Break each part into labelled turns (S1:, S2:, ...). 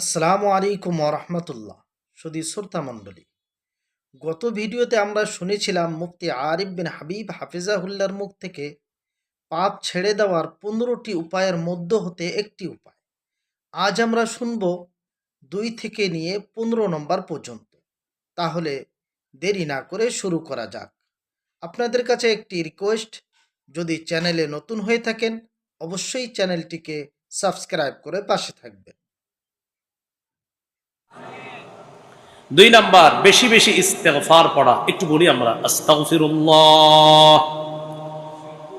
S1: আসসালামু আলাইকুম ওরহমতুল্লাহ। সুধী শ্রোতা মণ্ডলী, গত ভিডিওতে আমরা শুনেছিলাম মুফতি আরিফ বিন হাবিব হাফিজাহুল্লার মুখ থেকে পাপ ছেড়ে দেওয়ার 15টি উপায়ের মধ্য হতে একটি উপায়। আজ আমরা শুনব 2 থেকে নিয়ে 15 নম্বর পর্যন্ত। তাহলে দেরি না করে শুরু করা যাক। আপনাদের কাছে একটি রিকোয়েস্ট, যদি চ্যানেলে নতুন হয়ে থাকেন অবশ্যই চ্যানেলটিকে সাবস্ক্রাইব করে পাশে থাকবেন।
S2: 2 নাম্বার, বেশি বেশি ইস্তেগফার পড়া। একটু বলি আমরা, আস্তাগফিরুল্লাহ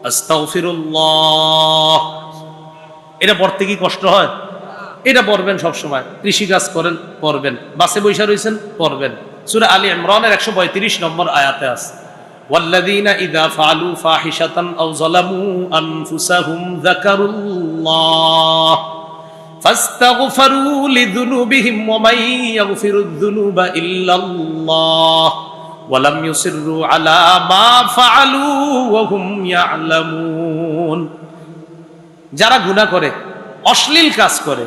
S2: আস্তাগফিরুল্লাহ। এটা পড়তে কি কষ্ট হয়? এটা পড়বেন সব সময়। কৃষি কাজ করেন পড়বেন, বাসে বৈশা রয়েছেন পড়বেন। সূরা আলী ইমরানের 135 নম্বর আয়াতে আছে, ওয়াল্লাযীনা ইযা ফাআলু ফাহিশাতান আও যালামু আনফুসাহুম যাকারুল্লাহ فاستغفروا لذنوبهم ومن يغفر الذنوب إلا الله ولم يصروا على ما فعلوا وهم يعلمون। যারা গুনাহ করে, অশ্লীল কাজ করে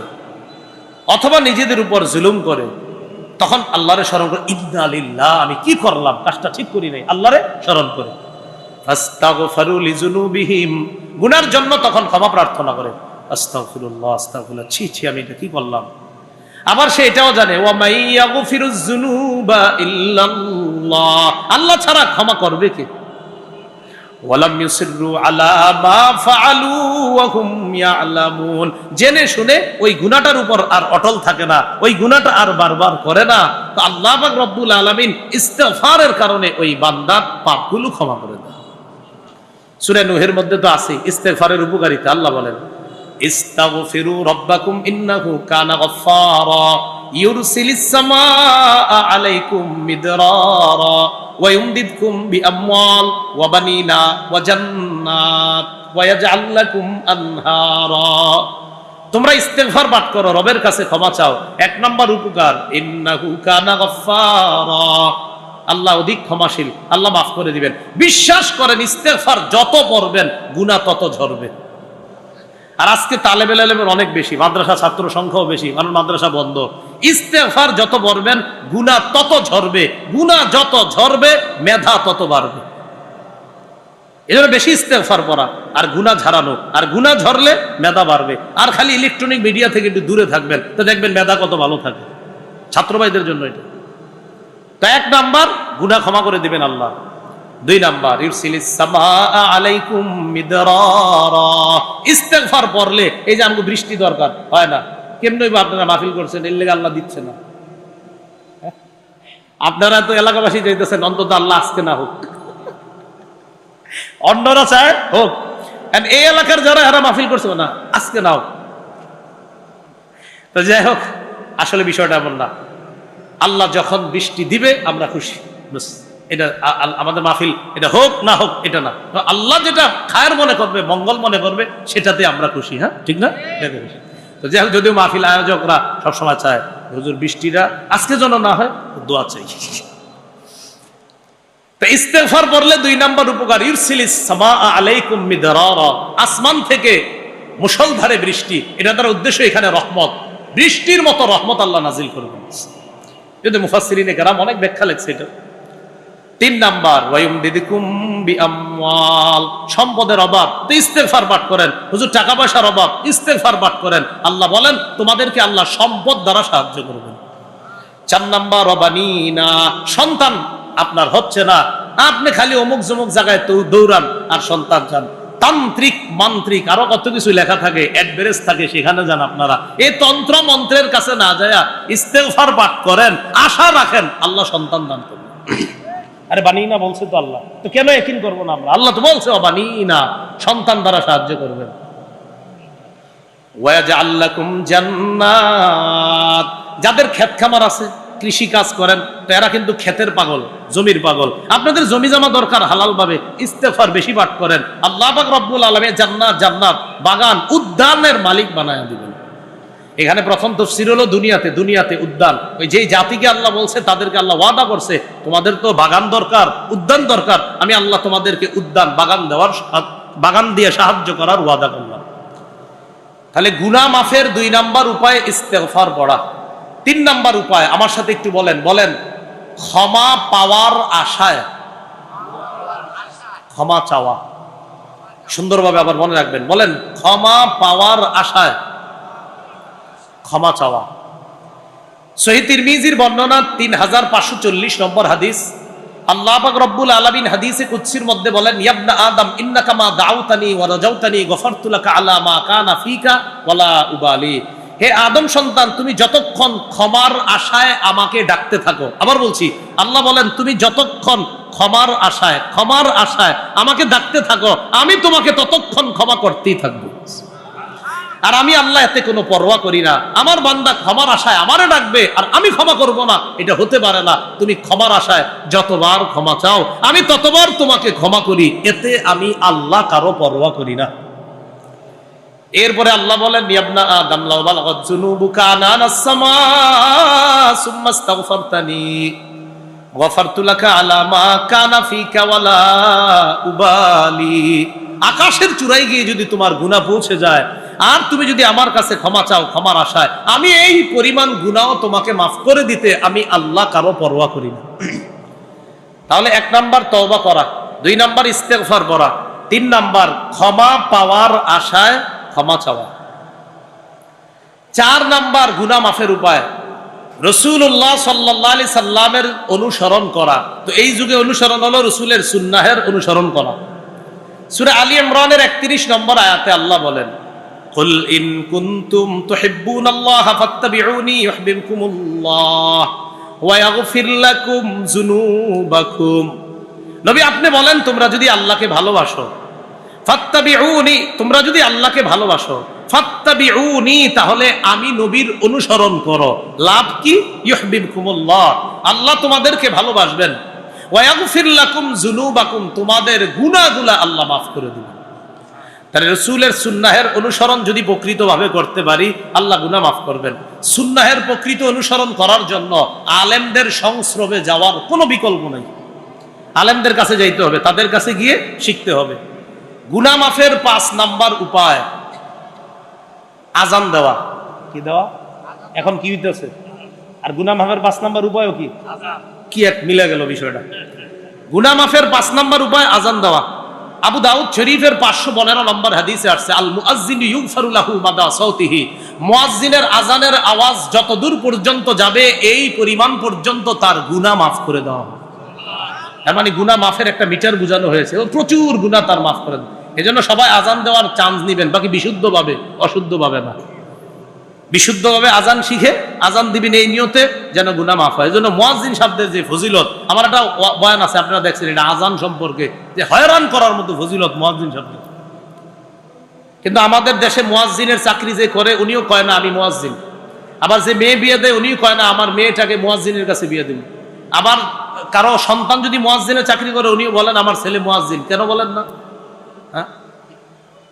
S2: অথবা নিজেদের উপর জুলুম করে, তখন আল্লাহরে স্মরণ করে, ইন্না লিল্লাহ, আমি কি করলাম, কাজটা ঠিক করি নাই, আল্লাহরে স্মরণ করে। ফাস্তাগফারু লিযুনুবিহিম, গুনার জন্য তখন ক্ষমা প্রার্থনা করে, আস্তাগফিরুল্লাহ আস্তাগফিরুল্লাহ, ছি ছি আমি এটা কি করলাম। আবার সে এটাও জানে, ওয়া মাই ইয়াগফিরুয যুনুবা ইল্লাল্লাহ, আল্লাহ ছাড়া ক্ষমা করবে কে। ওয়ালাম ইউসিররু আলা মা ফাআলু ওয়া হুম ইয়ালামুন, জেনে শুনে ওই গুনাহটার উপর আর অটল থাকে না, ওই গুনাহটা আর বারবার করে না। তো আল্লাহ পাক রব্বুল আলামিন ইস্তিগফারের কারণে ওই বান্দার পাপগুলো ক্ষমা করে দেন। সূরা নূহের মধ্যে তো আছে ইস্তিগফারের উপকারিতা। আল্লাহ বলেন, ইস্তাগফিরু রাব্বাকুম ইন্নাহু কানা গফফারা ইউরসিলিস সামাআ আলাইকুম মিদরারা ওয়া ইউমদিদকুম বিআমওয়াল ওয়া বানিনা ওয়া জান্নাত ওয়া ইয়াজআল লাকুম আনহারা। তোমরা ইস্তিগফার পাঠ করো, রবের কাছে ক্ষমা চাও। 1 নম্বর উপকার, ইন্নাহু কানা গফফারা, আল্লাহ অধিক ক্ষমাশীল, আল্লাহ মাফ করে দিবেন। বিশ্বাস করেন, ইস্তিগফার যত পড়বেন গুনাহ তত ঝরবে। আর আজকে তালেবে ইলমের অনেক বেশি, মাদ্রাসা ছাত্র সংখ্যাও বেশি, কারণ মাদ্রাসা বন্ধ। ইস্তেগফার যত পড়বেন গুনাহ তত ঝরবে, গুনাহ যত ঝরবে মেধা তত বাড়বে। এজন্য বেশি ইস্তেগফার পড়া আর গুনাহ ঝরানো, আর গুনাহ ঝরলে মেধা বাড়বে। আর খালি ইলেকট্রনিক মিডিয়া থেকে একটু দূরে থাকবেন, তো দেখবেন মেধা কত ভালো থাকে। ছাত্র ভাইদের জন্য এটা। তো 1 নাম্বার, গুনাহ ক্ষমা করে দিবেন আল্লাহ। 2 নাম্বার, ইউরসিলিস সামাআ আলাইকুম মিদরারা, ইস্তিগফার পড়লে এই যে আমাকে বৃষ্টি দরকার হয় না, কেমনে আপনারা মাহফিল করছেন, এর লাগি আল্লাহ দিচ্ছে না। আপনারা তো এলাকাবাসী চাইতেছেন অন্তত আল্লাহ আজকে না হোক, অন্যরা চায় হোক। এই এলাকার যারা এরা মাহফিল করছে না, আজকে না হোক। তো যাই হোক, আসলে বিষয়টা এমন না। আল্লাহ যখন বৃষ্টি দিবে আমরা খুশি, বাস। এটা আমাদের মাহফিল, এটা হোক না হোক এটা না, আল্লাহ যেটা খায়ের মনে করবে, মঙ্গল মনে করবে, সেটাতে আমরা খুশি। হ্যাঁ, ঠিক না? তো যাই হোক, যদিও মাহফিল আয়োজকরা সবসময় চায় হুজুর বৃষ্টিটা আজকে যেন না হয়, দোয়া চাই। তো ইস্তিগফার পড়লে 2 নাম্বার উপকার, ইউরসিলিস সামাআ আলাইকুম মিদরারা, আসমান থেকে মুষলধারে বৃষ্টি। এটা তার উদ্দেশ্য এখানে রহমত, বৃষ্টির মতো রহমত আল্লাহ নাজিল করবেন। যদি মুফাসসিরিনে কেরাম অনেক ব্যাখ্যা লিখছে এটা। 3 নাম্বার, ওয়ায়ুমদিদকুম বিআমওয়াল, সম্পদের অভাব তো ইস্তিগফার পাঠ করেন। হুজুর টাকা পয়সার অভাব, ইস্তিগফার পাঠ করেন। আল্লাহ বলেন তোমাদেরকে আল্লাহ সম্পদ দ্বারা সাহায্য করবেন। 4 নাম্বার, ওয়াবানিনা, সন্তান আপনার হচ্ছে না, আপনি খালি অমুক জমুক জায়গায় তো দৌড়ান আর সন্তান চান। তান্ত্রিক মান্ত্রিক আরো কত কিছু লেখা থাকে, অ্যাডভারেজ থাকে, সেখানে যান আপনারা। এই তন্ত্র মন্ত্রের কাছে না যায় ইস্তিগফার পাঠ করেন, আশা রাখেন আল্লাহ সন্তান দান করবেন। আরে বানিনা বলছে তো আল্লাহ, তো কেন ইয়াকিন করবো না আমরা? আল্লাহ তো বলছে বানিনা, সন্তান দ্বারা সাহায্য করবেন। ওয়াজআল লাকুম জান্নাত, যাদের ক্ষেত খামার আছে, কৃষি কাজ করেন, তো এরা কিন্তু ক্ষেতের পাগল, জমির পাগল। আপনাদের জমি জমা দরকার হালাল ভাবে, ইস্তিগফার বেশি পাঠ করেন, আল্লাহ পাক রব্বুল আলামিন জান্নাত, জান্নাত বাগান উদ্যানের মালিক বানায়া দিবেন। এখানে প্রথম তাফসীর হলো দুনিয়াতে, দুনিয়াতে উদ্যান। ওই যেই জাতিকে আল্লাহ বলছে তাদেরকে আল্লাহ ওয়াদা করছে, তোমাদের তো বাগান দরকার, উদ্যান দরকার, আমি আল্লাহ তোমাদেরকে উদ্যান বাগান দেওয়ার, বাগান দিয়ে সাহায্য করার ওয়াদা করলাম। তাহলে গুনাহ মাফের 2 নাম্বার উপায় ইস্তিগফার পড়া। 3 নাম্বার উপায় আমার সাথে একটু বলেন, বলেন ক্ষমা পাওয়ার আশায় ক্ষমা চাওয়া। সুন্দরভাবে আবার মনে রাখবেন, বলেন ক্ষমা পাওয়ার আশায় ক্ষমা চাওয়া। সহিহ তিরমিজির বর্ণনা 3540 নম্বর হাদিস। আল্লাহ পাক রব্বুল আলামিন হাদিসে কুদসির মধ্যে বলেন, ইয়া আদম ইন্নাকা মা দাউতানি ওয়া রাজাউতানি গফারতু লাকা আলা মা কানা ফিকা ওয়ালা উবালি। হে আদম সন্তান, তুমি যতক্ষণ ক্ষমার আশায় আমাকে ডাকতে থাকো। আবার বলছি, আল্লাহ বলেন তুমি যতক্ষণ ক্ষমার আশায় আমাকে ডাকতে থাকো, আমি তোমাকে ততক্ষণ ক্ষমা করতেই থাকবো। আর আমি আল্লাহ এতে কোনো পরোয়া করি না। আমার বান্দা ক্ষমার আশায় আমারে ডাকবে আর আমি ক্ষমা করব না, এটা হতে পারে না। তুমি ক্ষমার আশায় যতবার ক্ষমা চাও আমি ততবার তোমাকে ক্ষমা করি, এতে আমি আল্লাহ কারো পরোয়া করি না। এরপরে আল্লাহ বলেন, ইবনা আদম লাউ বালাগাত যুনুবুকা আনানাস সামা সুম্মা ইস্তাগফারতানি গফারতু লাকা আলা মা কানা ফিকা ওয়ালা উবালি। আকাশের চূড়ায় গিয়ে যদি তোমার গুনাহ পৌঁছে যায় আর তুমি যদি আমার কাছে ক্ষমা চাও ক্ষমার আশায়, আমি এই পরিমাণ গুনাহ তোমাকে মাফ করে দিতে আমি আল্লাহ কারো পরোয়া করি না। তাহলে 1 নাম্বার তওবা করা, 2 নাম্বার ইস্তেগফার করা, 3 নাম্বার ক্ষমা পাওয়ার আশায় ক্ষমা চাওয়া। 4 নাম্বার গুনাহ মাফের উপায় রাসূলুল্লাহ সাল্লাল্লাহু আলাইহি সাল্লামের অনুসরণ করা। তো এই যুগে অনুসরণ হলো রাসূলের সুন্নাহের অনুসরণ করা। সূরা আলী ইমরানের 31 নম্বর আয়াতে আল্লাহ বলেন, কুল ইন কুনতুম তুহিব্বুনাল্লাহা ফাত্তাবিউনি ইউহিব্বুকুমুল্লাহ ওয়া ইয়াগফির লাকুম যুনুবাকুম। নবী আপনি বলেন, তোমরা যদি আল্লাহকে ভালোবাসো, ফাত্তাবিউনি, তোমরা যদি আল্লাহকে ভালোবাসো, ফাত্তাবিউনি, তাহলে আমি নবীর অনুসরণ করো। লাভ কি? ইউহিব্বুকুমুল্লাহ, আল্লাহ তোমাদেরকে ভালোবাসবেন। ওয়া ইয়াগফির লাকুম যুনুবাকুম, তোমাদের গুনাহগুলো আল্লাহ মাফ করে দিবেন। তাহলে রাসূলের সুন্নাহের অনুসরণ যদি প্রকৃতভাবে করতে পারি আল্লাহ গুনাহ মাফ করবেন। সুন্নাহের প্রকৃত অনুসরণ করার জন্য আলেমদের সংস্রবে যাওয়ার কোনো বিকল্প নেই। আলেমদের কাছে যাইতে হবে, তাদের কাছে গিয়ে শিখতে হবে। গুনাহ মাফের 5 নাম্বার উপায় আযান দেওয়া। কি দেওয়া? এখন কি হইতেছে? আর গুনাহ মাফের 5 নাম্বার উপায়ও কি? আযান। কি এক মিলে গেল বিষয়টা। গুনাহ মাফের 5 নাম্বার উপায় আযান দেওয়া। আবু দাউদ শরীফের 515 নম্বর হাদিসে আসছে, আল মুআজ্জিনু ইউগফারু লাহু মাদা সাউতিহি, মুয়াজ্জিনের আযানের আওয়াজ যত দূর পর্যন্ত যাবে এই পরিমাণ পর্যন্ত তার গুনাহ মাফ করে দেওয়া হবে। তার মানে গুনাহ মাফের একটা মিটার বোঝানো হয়েছে, ও প্রচুর গুনাহ তার মাফ করে দেয়। এজন্য সবাই আযান দেওয়ার চান্স নেবেন, বাকি বিশুদ্ধভাবে, অশুদ্ধভাবে না। বিশুদ্ধভাবে আযান শিখে আযান দিবেন এই নিয়তে যেন গুনাহ মাফ হয়। এজন্য মুয়াজ্জিন শব্দের যে ফজিলত, আমার একটা বয়ান আছে আপনারা দেখছেন, এটা আযান সম্পর্কে, যে হয়রান করার মতো ফজিলত মুয়াজ্জিন শব্দের। কিন্তু আমাদের দেশে মুয়াজ্জিনের চাকরি যে করে উনিও কয় না আমি মুয়াজ্জিন। আবার যে মেয়ে বিয়ে দেয় উনিও কয় না আমার মেয়েটাকে মুয়াজ্জিনের কাছে বিয়ে দিন। আবার কারো সন্তান যদি মুয়াজ্জিনের চাকরি করে উনিও বলেন আমার ছেলে মুয়াজ্জিন। কেন বলেন না? হ্যাঁ,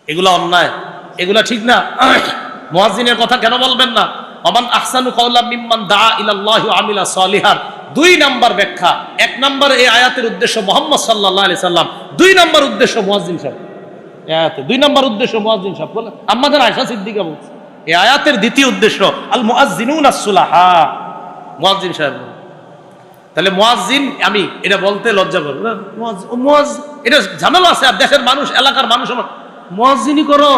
S2: এগুলা অন্যায়, এগুলা ঠিক না। মুয়াজ্জিনের কথা কেন বলবেন না? ওমান আহসানু কাওলাম মিম্মান দাআ ইলাল্লাহি ওয়া আমিলা সলিহান। 2 নাম্বার ব্যাখ্যা। 1 নাম্বার এই আয়াতের উদ্দেশ্য মুহাম্মদ সাল্লাল্লাহু আলাইহি সাল্লাম, 2 নাম্বার উদ্দেশ্য মুয়াজ্জিন সাহেব। এই আয়াতে 2 নাম্বার উদ্দেশ্য মুয়াজ্জিন সাহেব বলেন, আমাদের আয়েশা সিদ্দিকা বলছে এই আয়াতের দ্বিতীয় উদ্দেশ্য আল মুআজ্জিনুনা সুলাহা, মুয়াজ্জিন সাহেব। তাহলে মুয়াজ্জিন আমি এটা বলতে লজ্জা করব, মুয়াজ্জিন এটা ঝামেলা আছে। আর দেশের মানুষ, এলাকার মানুষ আমার মুয়াজ্জিনি করো,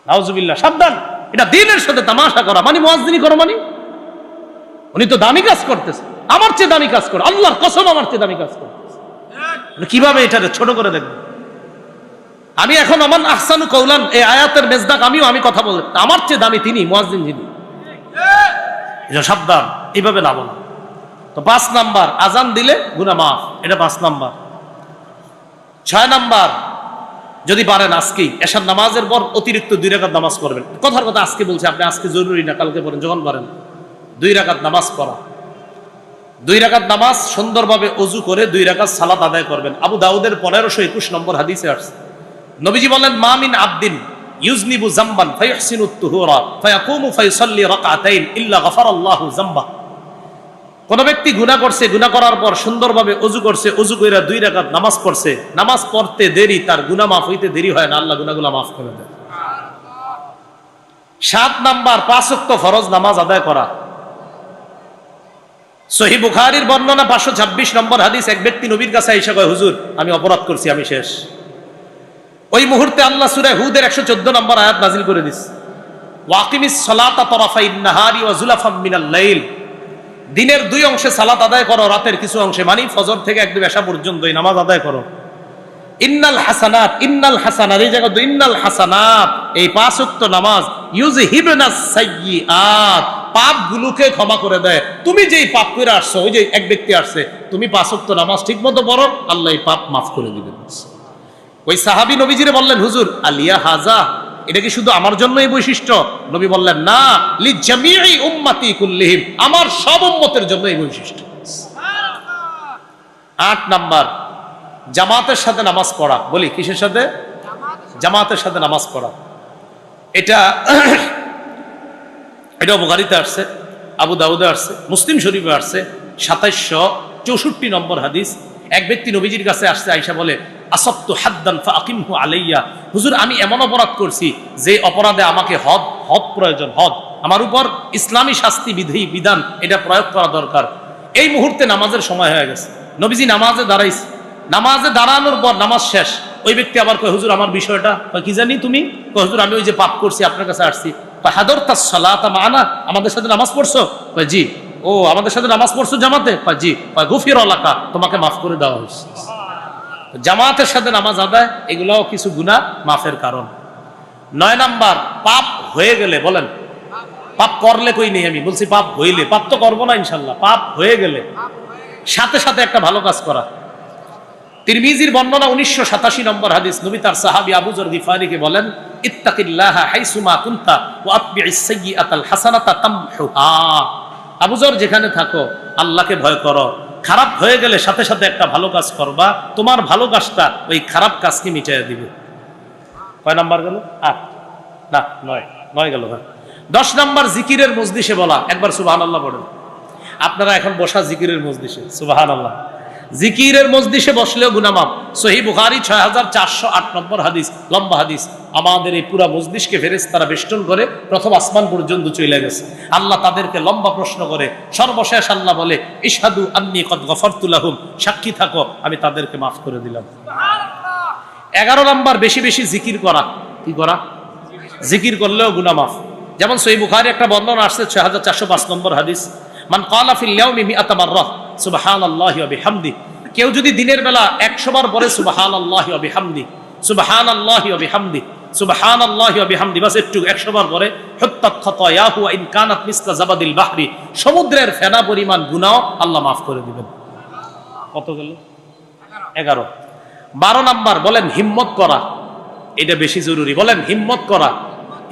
S2: নাউজুবিল্লাহ, সাবধান। এটা দ্বীনের সাথে তামাশা করা। মানে মুয়াজ্জিনি করো মানে উনি তো দামি কাজ করতেছে, আমার চেয়ে দামি কাজ করে, আল্লাহর কসম আমার চেয়ে দামি কাজ করতেছে। কিভাবে এটা ছোট করে দেখবেন? আমি এখন আমান আহসানু কওলান এই আয়াতের মেজদাক আমি কথা বলতে, আমার চেয়ে দামি তিনি, মুয়াজ্জিন যিনি। এটা সাবধান, এইভাবে না বলা। তো 5 নাম্বার আযান দিলে গুনাহ মাফ, এটা 5 নাম্বার। 6 নাম্বার যদি পারেন আজকেই এশার নামাজের পর অতিরিক্ত 2 রাকাত নামাজ পড়বেন। কথার কথা আজকে বলছি, আপনি আজকে জরুরি না, কালকে পড়েন যখন পারেন। 2 রাকাত নামাজ পড়া, 2 রাকাত নামাজ সুন্দরভাবে ওযু করে 2 রাকাত সালাত আদায় করবেন। আবু দাউদের 1521 নম্বর হাদিসে আসছে, নবীজি বলেন মা মিন আবদিন ইউজনিবু যামবান ফায়ুহসিনুত তুহুরা ফায়াকুমু ফায়ুসাল্লি রাকাতাইন ইল্লা গাফারাল্লাহু যামবা। কোন ব্যক্তি গুনাহ করছে, গুনাহ করার পর সুন্দরভাবে ওযু করছে, ওযু কইরা 2 রাকাত নামাজ পড়ছে, নামাজ পড়তে দেরি, তার গুনাহ মাফ হইতে দেরি হয় না, আল্লাহ গুনাহগুলো মাফ করে দেয়। 7 নাম্বার 5 ওয়াক্ত ফরজ নামাজ আদায় করা। সহিহ বুখারীর বর্ণনা 526 নম্বর হাদিস, এক ব্যক্তি নবীর কাছে এসে কয়, হুজুর আমি অপরাধ করছি, আমি শেষ। ওই মুহূর্তে আল্লাহ সূরা হুদের 114 নম্বর আয়াত নাযিল করে দিস, ওয়াকিমিস সালাতা তারাফাইন নাহারি ওয়া যুলাফাম মিনাল লাইল, দিনের 2 অংশে সালাত আদায় করো, রাতের কিছু অংশে, মানে ফজর থেকে একদম এশা পর্যন্ত এই নামাজ আদায় করো। ইন্নাল হাসানাত, ইন্নাল হাসানাত, এই জায়গা ইন্নাল হাসানাত, এই 5 ওয়াক্ত নামাজ ইউযহিবনাস সাইয়্যাত, পাপগুলোকে ক্ষমা করে দেয়। তুমি যেই পাপ করে আসছো, ওই যে এক ব্যক্তি আসছে, তুমি 5 ওয়াক্ত নামাজ ঠিকমতো পড়ো, আল্লাহ এই পাপ মাফ করে দিবেন। ওই সাহাবী নবীজিরে বললেন, হুজুর আলিয়া হাজা, এটা কি শুধু আমার জন্য এই বৈশিষ্ট্য? নবী বললেন, না, লি জামিই উম্মতি কুল্লিহিম, আমার সব উম্মতের জন্য এই বৈশিষ্ট্য। 8 নাম্বার জামাতের সাথে নামাজ পড়া। বলি কিসের সাথে? জামাতের সাথে নামাজ পড়া। এটা বুখারীতে আসছে, আবু দাউদে আসছে, মুসলিম শরীফে আসছে 2764 নম্বর হাদিস। এক ব্যক্তি নবীজির কাছে আসছে, আয়েশা বলে, আসাবতু হাদ্দান ফাআকিমহু আলাইয়া, হুজুর আমি এমন অপরাধ করছি যে অপরাধে আমাকে হদ প্রয়োজন, হদ আমার উপর ইসলামী শাস্তি বিধান এটা প্রয়োগ করা দরকার। এই মুহূর্তে নামাজের সময় হয়ে গেছে, নবীজি নামাজে দাঁড়াইছে, নামাজে দাঁড়ানোর পর নামাজ শেষ, ওই ব্যক্তি আবার কয়, হুজুর আমার বিষয়টা কি জানি তুমি? কয়, হুজুর আমি ওই যে পাপ করছি, আপনার কাছে আসছি। হাদরতাস সালাতা মা'ানা, আমাদের সাথে নামাজ পড়ছো? কয় জি। ও আমাদের সাথে নামাজ পড়ছো জামাতে? কয় জি। কয় গুফির লাকা, তোমাকে মাফ করে দেওয়া হয়েছে। জামাতের সাথে নামাজ আদায়, এগুলাও কিছু গুনাহ মাফের কারণ। 9 নাম্বার পাপ হয়ে গেলে, বলেন পাপ করলে কই নেই, আমি বলছি পাপ হইলে, পাপ তো করবো না ইনশাল্লাহ, পাপ হয়ে গেলে সাথে সাথে একটা ভালো কাজ করা। তিরমিজির বর্ণনা 1987 নম্বর হাদিস, নবী তার সাহাবী আবু যর গিফারীকে বলেন, ইত্তাকিল্লাহা হাইসুমা কুনতা ওয়া আতবিইস সাইয়্যাতাল হাসানাতা তামহুহা, আবু যর যেখানে থাকো আল্লাহকে ভয় করো, খারাপ হয়ে গেলে সাথে সাথে একটা ভালো কাজ করবা, তোমার ভালো কাজটা ওই খারাপ কাজকে মিটাইয়া দিবে। কয় নাম্বার গেল? 8 না 9 গেল। 10 নাম্বার জিকিরের মজলিসে বলা, একবার সুবহানাল্লাহ পড়েন। আপনারা এখন বসা জিকিরের মজলিসে, সুবহানাল্লাহ। জিকিরের মজলিসে বসলেও গুনাহ মাফ। সহিহ বুখারী 6408 নম্বর হাদিস, লম্বা হাদিস। আমাদের এই পুরা মজলিসকে ফেরেশতারা বেষ্টন করে প্রথম আসমান পর্যন্ত চলে গেছে। আল্লাহ তাদেরকে লম্বা প্রশ্ন করে, সর্বশেষ আল্লাহ বলে, ইশহাদু আন্নী কদ গফরতু লাহুম, সাক্ষী থাকো আমি তাদেরকে মাফ করে দিলাম। 11 নাম্বার বেশি বেশি জিকির করা। কি করা? জিকির করলেও গুনাহ মাফ। যেমন সহিহ বুখারী একটা বর্ণনা আসছে 6405 নম্বর হাদিস, মান ক্বালা ফিল ইয়াউমি মিআতা মাররা সুবহানাল্লাহি ওয়া বিহামদি, কেউ যদি দিনের বেলা 100 বার পড়ে সুবহানাল্লাহি ওয়া বিহামদি, সুবহানাল্লাহি ওয়া বিহামদি, সুবহানাল্লাহি ওয়া বিহামদি, বাস একটু 100 বার পড়ে, হুত্তাত খাতায়াহু ওয়া ইন কানাত মিসলা জাবাদিল বাহরি, সমুদ্রের ফেনা পরিমাণ গুনাহ আল্লাহ মাফ করে দিবেন। কত গেল? 11। 12 নাম্বার বলেন হিম্মত করা, এটা বেশি জরুরি। বলেন হিম্মত করা।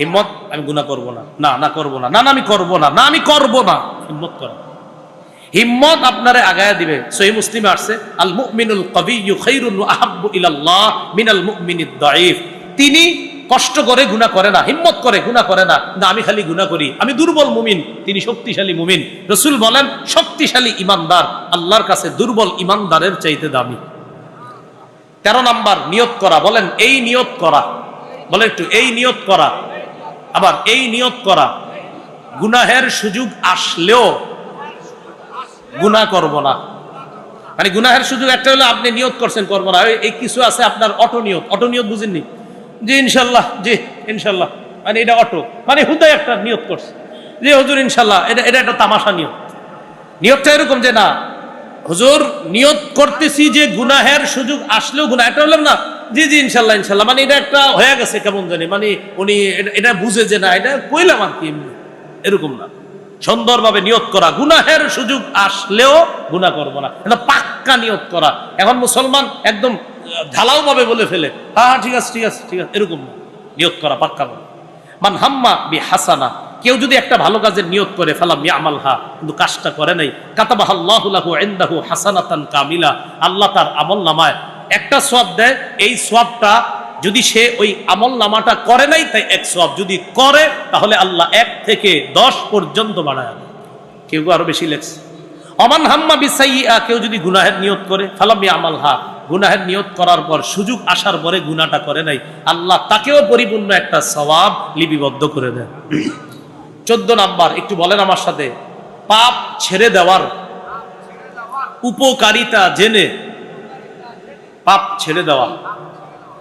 S2: হিম্মত, আমি গুনাহ করব না, না না করব না, না না আমি করব না, না আমি করব না, হিম্মত করা। হিম্মত আপনারে আগায়া দিবে। সহিহ মুসলিমে আসছে, আল মুমিনুল কবিয়্যু খায়রুন ওয়া আহাব্বু ইলাল্লাহ মিনাল মুমিনিদ দাঈফ, তিনি কষ্ট করে গুনাহ করে না, হিম্মত করে গুনাহ করে না, না আমি খালি গুনাহ করি, আমি দুর্বল মুমিন, তিনি শক্তিশালী মুমিন। রাসূল বলেন, শক্তিশালী ঈমানদার আল্লাহর কাছে দুর্বল ঈমানদারের চাইতে দামি। 13 নাম্বার নিয়ত করা। বলেন এই নিয়ত করা, বলেন একটু এই নিয়ত করা। আবার এই নিয়ত করা, গুনাহের সুযোগ আসলেও গুনাহ করব না। মানে গুনাহের সুযোগ একটা হলো আপনি নিয়ত করছেন করব না, এই কিছু আছে আপনার অটো নিয়ত। অটো নিয়ত বুঝেননি? জি ইনশাল্লাহ, জি ইনশাল্লাহ, মানে এটা অটো, মানে হুদাই একটা নিয়ত করছে যে হুজুর ইনশাল্লাহ, এটা একটা তামাশা নিয়ত। নিয়তটা এরকম যে না হুজুর নিয়ত করতেছি যে গুনাহের সুযোগ আসলেও গুনাহ, এটা হলাম না জি জি ইনশাল্লাহ ইনশাল্লাহ, মানে এটা একটা হয়ে গেছে কেমন জানি, মানে উনি এটা বুঝে যে না এটা কইলাম আর কি, এরকম না। সুন্দরভাবে নিয়ত করা, গুনাহের সুযোগ আসলেও গুনাহ করব না, এটা পাক্কা নিয়ত করা। এখন মুসলমান একদম ঢালাও ভাবে বলে ফেলে, হ্যাঁ ঠিক আছে ঠিক আছে ঠিক আছে, এরকম না। নিয়ত করা পাক্কা ভাবে। মান হাম্মা বি হাসানা, কেউ যদি একটা ভালো কাজের নিয়ত করে, ফালাম ইয়ামালহা, কিন্তু কাজটা করে নাই, কাতাবাহাল্লাহু লাহু ইনদাহু হাসানাতান কামিলা, আল্লাহ তার আমলনামায় একটা সওয়াব দেয়। এই সওয়াবটা যদি সে ওই আমলনামাটা করে নাই, তাই 1 সওয়াব, যদি করে তাহলে আল্লাহ 1 থেকে 10 পর্যন্ত বাড়ায় দেয়। কেউ আরো বেশি লেখছে। অমান হাম্মা বিসাইয়্যা, কেউ যদি গুনাহের নিয়ত করে, ফালাম ইয়ামালহা, গুনাহের নিয়ত করার পর সুযোগ আসার পরে গুনাহটা করে নাই, আল্লাহ তাকেও পরিপূর্ণ একটা সওয়াব লিপিবদ্ধ করে দেন। 14 নাম্বার, একটু বলেন আমার সাথে, পাপ ছেড়ে দেওয়ার উপকারিতা জেনে পাপ ছেড়ে দেওয়া,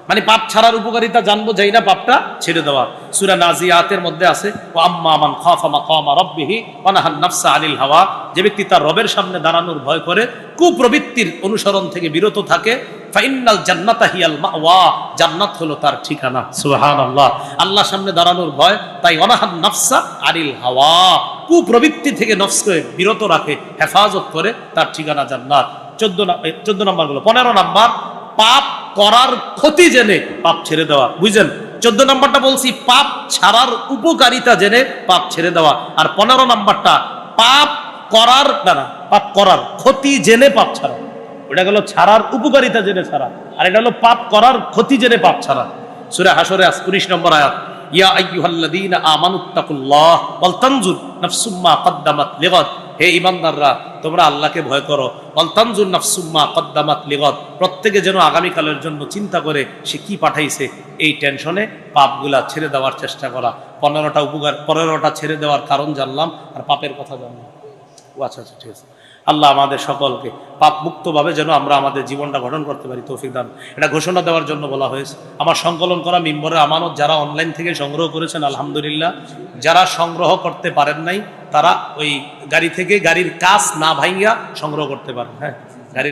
S2: মানে পাপ ছাড়ার উপকারিতা জানবো যাই না পাপটা ছেড়ে দেওয়া। সূরা নাজিয়াতের মধ্যে আছে, ওয়া আম্মা মান খাফা মাকামা রাব্বিহি ওয়া নাহান নাফসা আনিল হাওয়া, যে ব্যক্তি তার রবের সামনে দাঁড়ানোর ভয় করে, কুপ্রবৃত্তির অনুসরণ থেকে বিরত থাকে, ফাইন্নাল জান্নাতা হিয়াল মাওয়া, জান্নাত হলো তার ঠিকানা। সুবহানাল্লাহ। আল্লাহর সামনে দাঁড়ানোর ভয়, তাই ওয়া নাহান নাফসা আনিল হাওয়া, কুপ্রবৃত্তি থেকে নফসকে বিরত রাখে, হেফাজত করে, তার ঠিকানা জান্নাত। 14 নাম্বার গুলো। 15 নাম্বার, পাপ করার ক্ষতি জেনে পাপ ছেড়ে দেওয়া। বুঝলেন? 14 নাম্বারটা বলছি পাপ ছাড়ার উপকারিতা জেনে পাপ ছেড়ে দেওয়া, আর 15 নাম্বারটা পাপ করার পাপ করার ক্ষতি জেনে পাপ ছাড়া। ওটা গেল ছাড়ার উপকারিতা জেনে ছাড়া, আর এটা হলো পাপ করার ক্ষতি জেনে পাপ ছাড়া। সূরা হাশরে 19 নম্বর আয়াত, ইয়া আইয়ুহাল্লাযীনা আমানুত্তাকুল্লাহ ওয়াল তানজুর নাফসুম মা কদ্দামাত লিগাদ, হে ঈমানদাররা তোমরা আল্লাহকে ভয় করো, ওয়াল তানজুর নাফসুম মা কদ্দামাত লিগাদ, প্রত্যেকে যেন আগামীকালের জন্য চিন্তা করে সে কি পাঠাইছে, এই টেনশনে পাপগুলা ছেড়ে দেওয়ার চেষ্টা করা। 15টা ছেড়ে দেওয়ার কারণ জানলাম, আর পাপের কথা জানলাম। ও আচ্ছা আচ্ছা, ঠিক আছে। আল্লাহ আমাদের সকলকে পাপ মুক্তভাবে যেন আমরা আমাদের জীবনটা গঠন করতে পারি তৌফিক দান। এটা ঘোষণা দেওয়ার জন্য বলা হয়েছে। আমার সংকলন করা মিম্বরের আমানত যারা অনলাইন থেকে সংগ্রহ করেছেন আলহামদুলিল্লাহ, যারা সংগ্রহ করতে পারেন নাই তারা ওই গাড়ি থেকে গাড়ির কাচ না ভাঙিয়া সংগ্রহ করতে পারেন। হ্যাঁ।